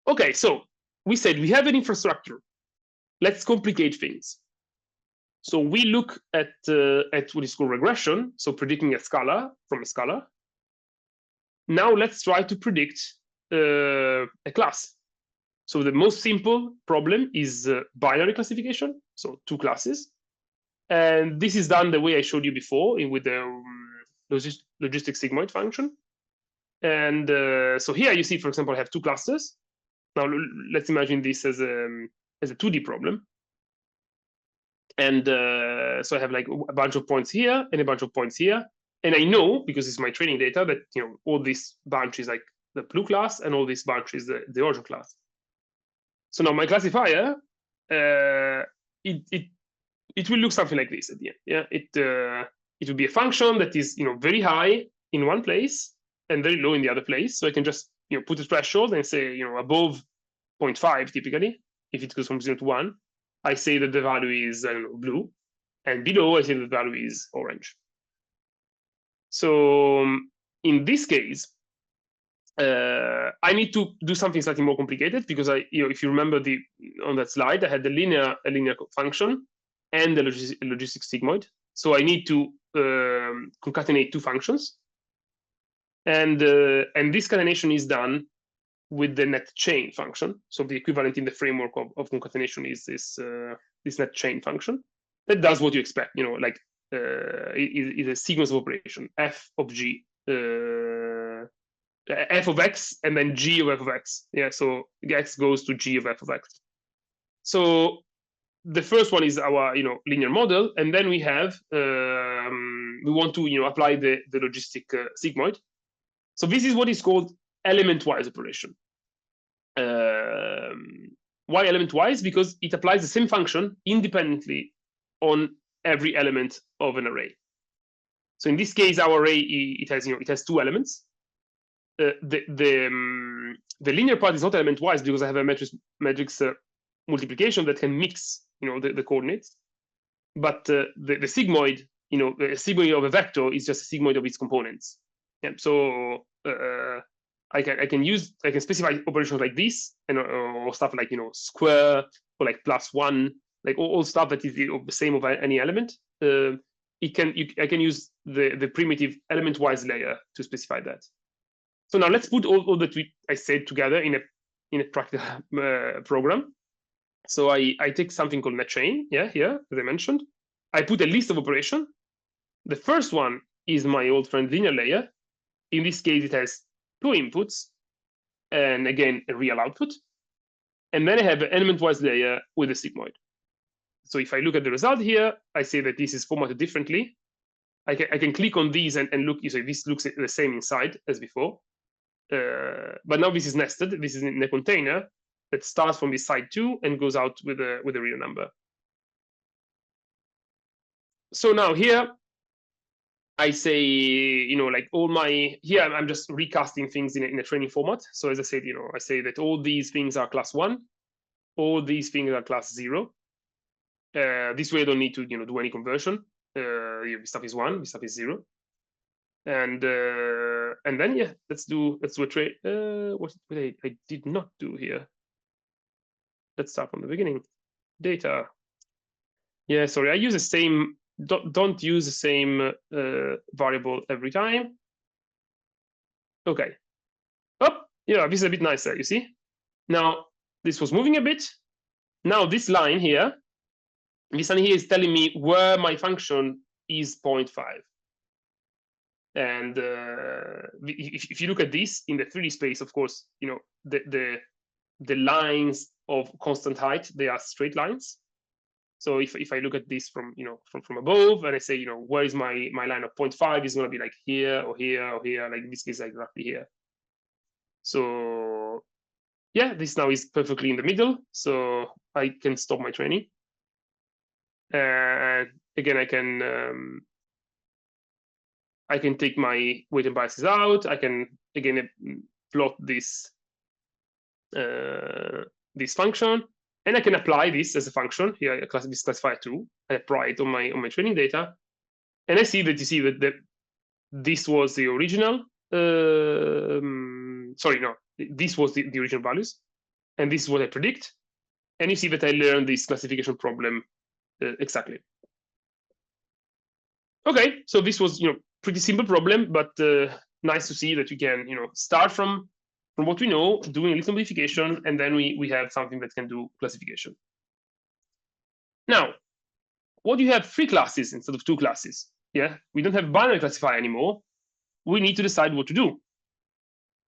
Okay, so we said we have an infrastructure. Let's complicate things. So we look at what is called regression, so predicting a scalar from a scalar. Now let's try to predict a class. So the most simple problem is binary classification, so two classes. And this is done the way I showed you before with the logistic sigmoid function. And so here you see, for example, I have two clusters. Now let's imagine this as a 2D problem. And so I have like a bunch of points here and a bunch of points here. And I know, because it's my training data, that all this bunch is like the blue class and all this bunch is the orange class. So now my classifier, it will look something like this at the end. Yeah, it will be a function that is very high in one place and very low in the other place. So I can just put a threshold and say above 0.5 typically, if it goes from 0 to 1, I say that the value is blue, and below I say that the value is orange. So in this case, I need to do something slightly more complicated because if you remember on that slide, I had a linear function and a logistic sigmoid. So I need to concatenate two functions, and this concatenation is done with the net chain function. So the equivalent in the framework of concatenation is this net chain function that does what you expect. Like is a sequence of operation, f of g, f of x, and then g of f of x. Yeah, so x goes to g of f of x. So the first one is our linear model, and then we have we want to apply the logistic sigmoid. So this is what is called elementwise operation. Why elementwise? Because it applies the same function independently on every element of an array. So in this case, our array it has two elements. The linear part is not elementwise because I have a matrix multiplication that can mix the coordinates. But the sigmoid, the sigmoid of a vector is just a sigmoid of its components. Yeah, so I can specify operations like this or stuff like square or like +1, like all stuff that is the same of any element. I can use the primitive elementwise layer to specify that. So now let's put all that I said together in a practical program. So I take something called net chain, here as I mentioned. I put a list of operations. The first one is my old friend linear layer. In this case, it has two inputs and again a real output. And then I have an elementwise layer with a sigmoid. So if I look at the result here, I say that this is formatted differently. I can click on these and look. So this looks the same inside as before. But now this is nested. This is in a container that starts from this side 2 and goes out with a real number. So now here I say, like all my, here I'm just recasting things in a training format. So as I said, I say that all these things are class 1, all these things are class 0. This way I don't need to do any conversion. This stuff is 1, this stuff is 0. And then let's do a trade. What I did not do here. Let's start from the beginning. Data. Yeah, sorry, I use the same. Don't use the same variable every time. Okay. Oh, yeah, this is a bit nicer. You see. Now this was moving a bit. Now this line here is telling me where my function is 0.5. And if you look at this in the 3D space, of course, the lines of constant height, they are straight lines. So if I look at this from above and I say where is my line of 0.5, is going to be like here or here or here, like in this case like roughly here. So yeah, this now is perfectly in the middle, so I can stop my training. And again, I can take my weight and biases out. I can again plot this function, and I can apply this as a function here. This classifier 2. I apply it on my training data, and I see that this was the original. Sorry, no, this was the original values. and this is what I predict. And you see that I learned this classification problem exactly. Okay, so this was pretty simple problem, but nice to see that you can start from what we know, doing a little modification, and then we have something that can do classification. Now, what do you have 3 classes instead of 2 classes? Yeah, we don't have binary classifier anymore. We need to decide what to do.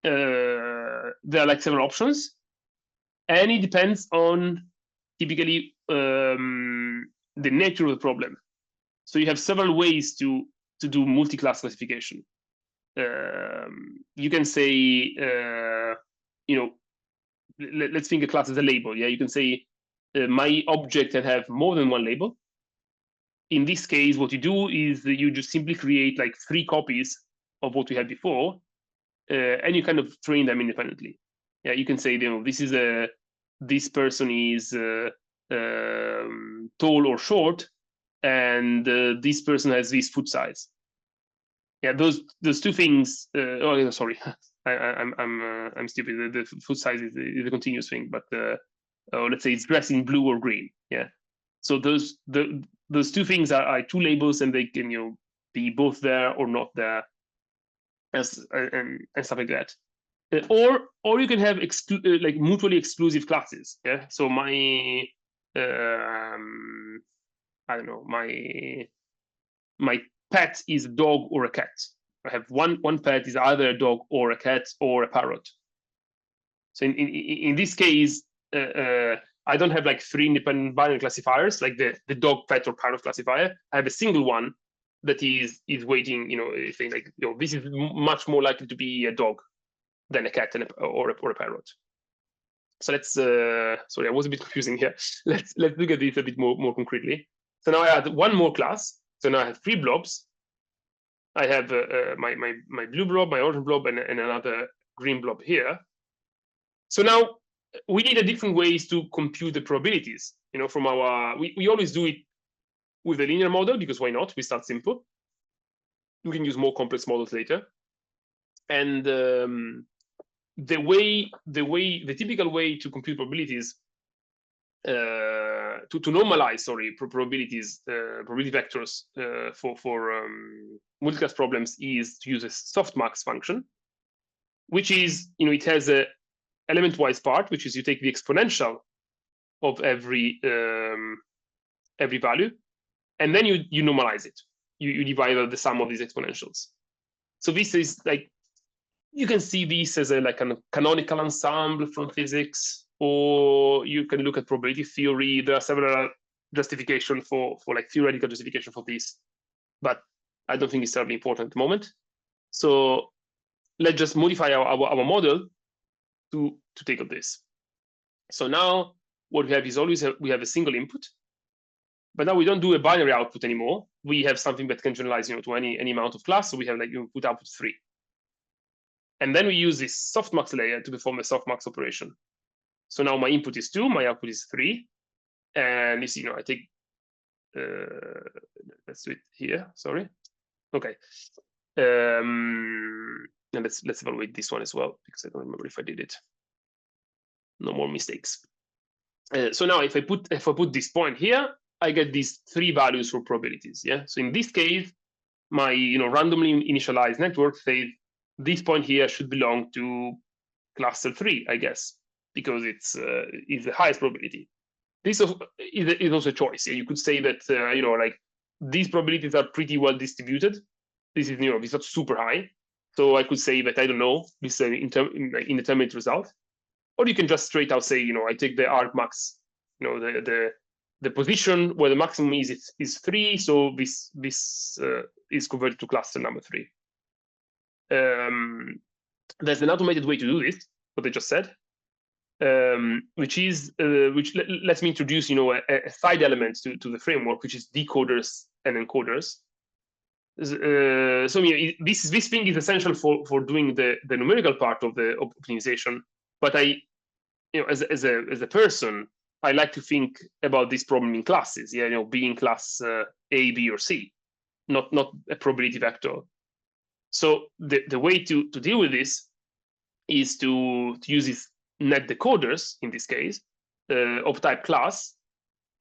There are like several options, and it depends on typically the nature of the problem. So you have several ways to do multi-class classification. You can say, let's think a class as a label. Yeah, you can say my object can have more than one label. In this case, what you do is you just simply create like 3 copies of what we had before, and you kind of train them independently. Yeah, you can say, this person is tall or short, and this person has this foot size. Yeah, those 2 things. Oh, sorry, I'm stupid. The foot size is a continuous thing, but let's say it's dressed in blue or green. Yeah, so those 2 things are 2 labels, and they can be both there or not there, and stuff like that. Or you can have like mutually exclusive classes. Yeah, so my I don't know, my pet is a dog or a cat. I have one pet is either a dog or a cat or a parrot. So in this case, I don't have like 3 independent binary classifiers like the dog, pet, or parrot classifier. I have a single one that is waiting, saying like, this is much more likely to be a dog than a cat or a parrot. So let's sorry, I was a bit confusing here. Let's look at this a bit more concretely. So now I add one more class. So now I have 3 blobs. I have my blue blob, my orange blob, and another green blob here. So now we need a different ways to compute the probabilities. From our we always do it with the linear model, because why not? We start simple. We can use more complex models later. And the typical way to compute probabilities, to normalize, probabilities, probability vectors for multiclass problems, is to use a softmax function, which is, it has a elementwise part, which is you take the exponential of every value, and then you normalize it. You divide the sum of these exponentials. So this is like, you can see this as a kind of canonical ensemble from physics, or you can look at probability theory. There are several justifications for like theoretical justification for this, but I don't think it's terribly important at the moment. So let's just modify our model to take up this. So now what we have is always we have a single input, but now we don't do a binary output anymore. We have something that can generalize, to any amount of class. So we have like input output 3. And then we use this softmax layer to perform a softmax operation. So now my input is 2, my output is 3. And you see, I take, let's do it here, sorry. Okay. And let's evaluate this one as well, because I don't remember if I did it. No more mistakes. So now if I put this point here, I get these 3 values for probabilities. Yeah. So in this case, my randomly initialized network says this point here should belong to cluster 3, I guess, because it's the highest probability. This is also a choice. Yeah? You could say that like these probabilities are pretty well distributed. This is it's not super high, so I could say that I don't know, this is an indeterminate result. Or you can just straight out say, I take the argmax, the position where the maximum is 3, so this is converted to cluster number 3. There's an automated way to do this, what I just said, which lets me introduce, a side element to the framework, which is decoders and encoders. So this thing is essential for doing the numerical part of the optimization. But I, as a person, I like to think about this problem in classes. Yeah, being class A, B, or C, not a probability vector. So the way to deal with this is to use net decoders, in this case, of type class,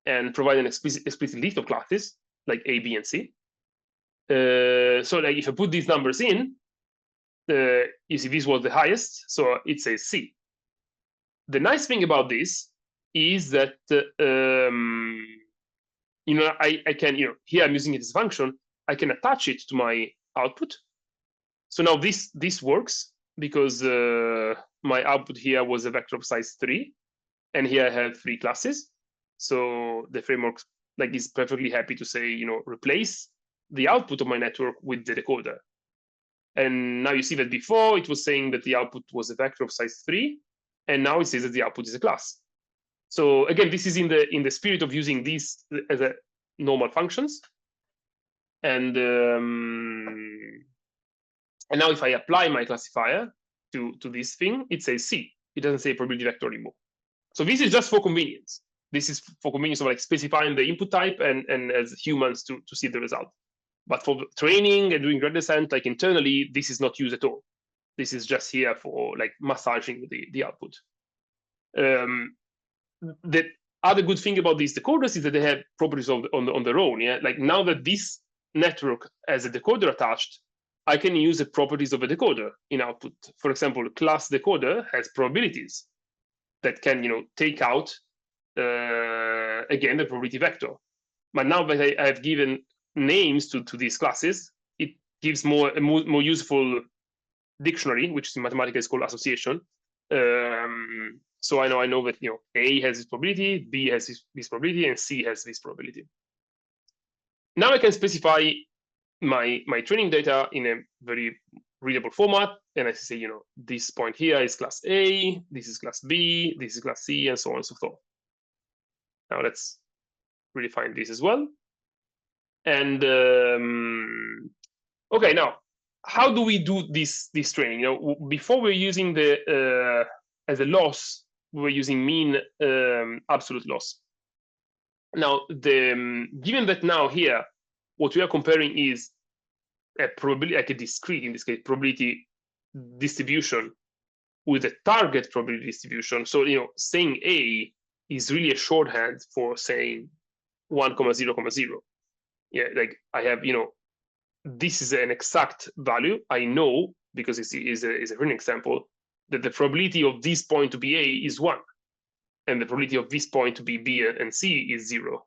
and provide an explicit list of classes, like A, B, and C. So like if I put these numbers in, you see this was the highest, so it says C. The nice thing about this is that I can, here I'm using it as a function. I can attach it to my output. So now this works because my output here was a vector of size 3, and here I have 3 classes. So the framework like is perfectly happy to say, replace the output of my network with the decoder. And now you see that before it was saying that the output was a vector of size 3, and now it says that the output is a class. So again, this is in the spirit of using these as a normal functions. And now if I apply my classifier to this thing, it says C. It doesn't say probability vector anymore. So this is just for convenience. This is for convenience of like specifying the input type and as humans to see the result. But for training and doing gradient descent, like internally, this is not used at all. This is just here for like massaging the output. The other good thing about these decoders is that they have properties on their own. Yeah, like now that this network has a decoder attached, I can use the properties of a decoder in output. For example, class decoder has probabilities that can, take out again the probability vector. But now that I have given names to these classes, it gives more useful dictionary, which in mathematics is called association. So I know that A has this probability, B has this probability, and C has this probability. Now I can specify my training data in a very readable format, and I say, this point here is class A, this is class B, this is class C, and so on and so forth. Now let's redefine this as well. And okay, now how do we do this training? Before we're using the as a loss, we were using mean absolute loss. Now given that now here what we are comparing is a probability, like a discrete, in this case, probability distribution with a target probability distribution. So saying A is really a shorthand for saying 1,0,0. Yeah, like I have, this is an exact value. I know, because it's a written example, that the probability of this point to be A is 1, and the probability of this point to be B and C is 0.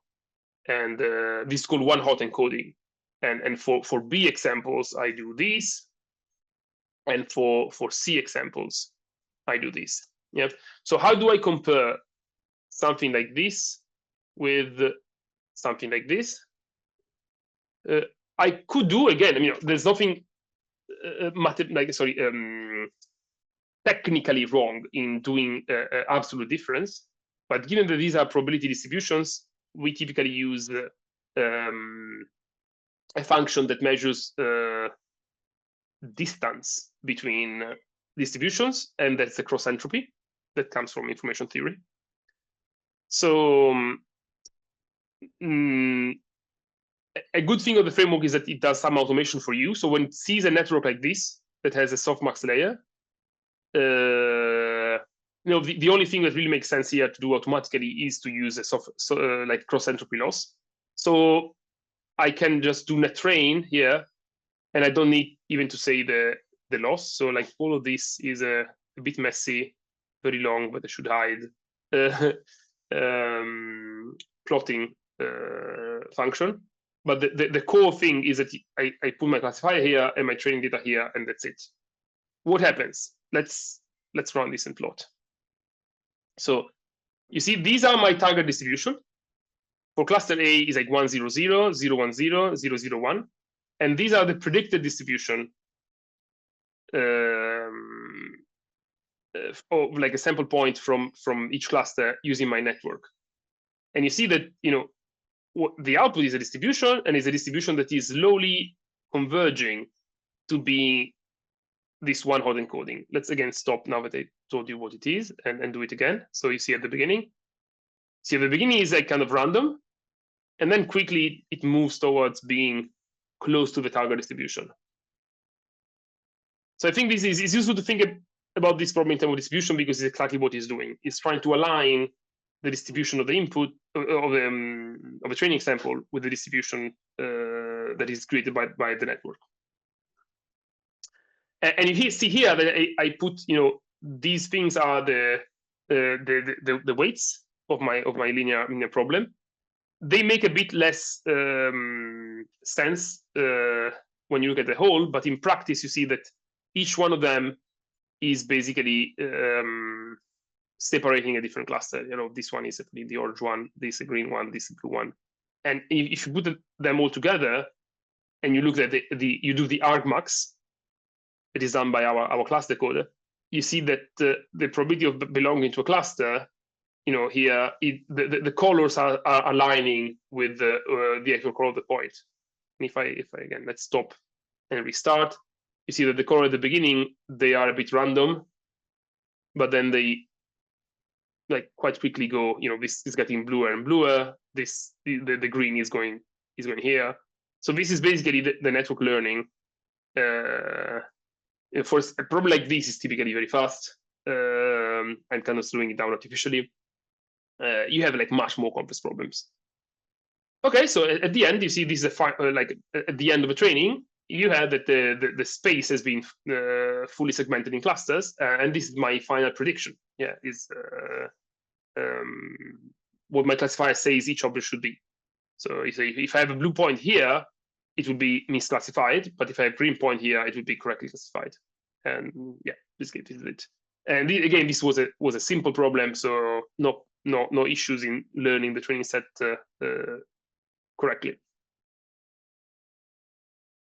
And this is called one-hot encoding. And for B examples, I do this, and for C examples, I do this. Yeah. So how do I compare something like this with something like this? I could do again. There's nothing technically wrong in doing absolute difference, but given that these are probability distributions, we typically use a function that measures distance between distributions, and that's the cross entropy that comes from information theory. So a good thing of the framework is that it does some automation for you. So when it sees a network like this that has a softmax layer, the only thing that really makes sense here to do automatically is to use a like cross entropy loss. So I can just do net train here, and I don't need even to say the loss. So like all of this is a bit messy, very long, but I should hide plotting function. But the core thing is that I put my classifier here and my training data here, and that's it. What happens? Let's run this and plot. So you see, these are my target distribution. For cluster A is like 1, 0, 0, 0, 1, 0, 0, 0, 1. And these are the predicted distribution of like a sample point from each cluster using my network. And you see that, the output is a distribution, and is a distribution that is slowly converging to be this one-hot encoding. Let's again stop now that I told you what it is, and do it again. So you see at the beginning. See, at the beginning is like kind of random, and then quickly it moves towards being close to the target distribution. So I think this is useful to think about this problem in terms of distribution because it's exactly what it's doing. It's trying to align the distribution of the input of a training sample with the distribution that is created by the network. And you see here that I put, these things are the weights of my linear problem. They make a bit less sense when you look at the whole, but in practice you see that each one of them is basically separating a different cluster. This one is the orange one, this a green one, this a blue one. And if you put them all together and you look at you do the argmax, it is done by our class decoder, you see that the probability of belonging to a cluster, here the colors are aligning with the actual color of the point. And if I again, let's stop and restart, you see that the color at the beginning, they are a bit random, but then they quite quickly go, this is getting bluer and bluer, the green is going here. So this is basically the network learning. For a problem like this is typically very fast. I'm kind of slowing it down artificially. You have much more complex problems. Okay, so at the end, you see this is at the end of a training, you have that the space has been fully segmented in clusters, and this is my final prediction. Yeah, is what my classifier says each object should be. So if I have a blue point here, it would be misclassified, but if I have green point here, it would be correctly classified. And yeah, this is it. And again, this was a simple problem, so no issues in learning the training set correctly.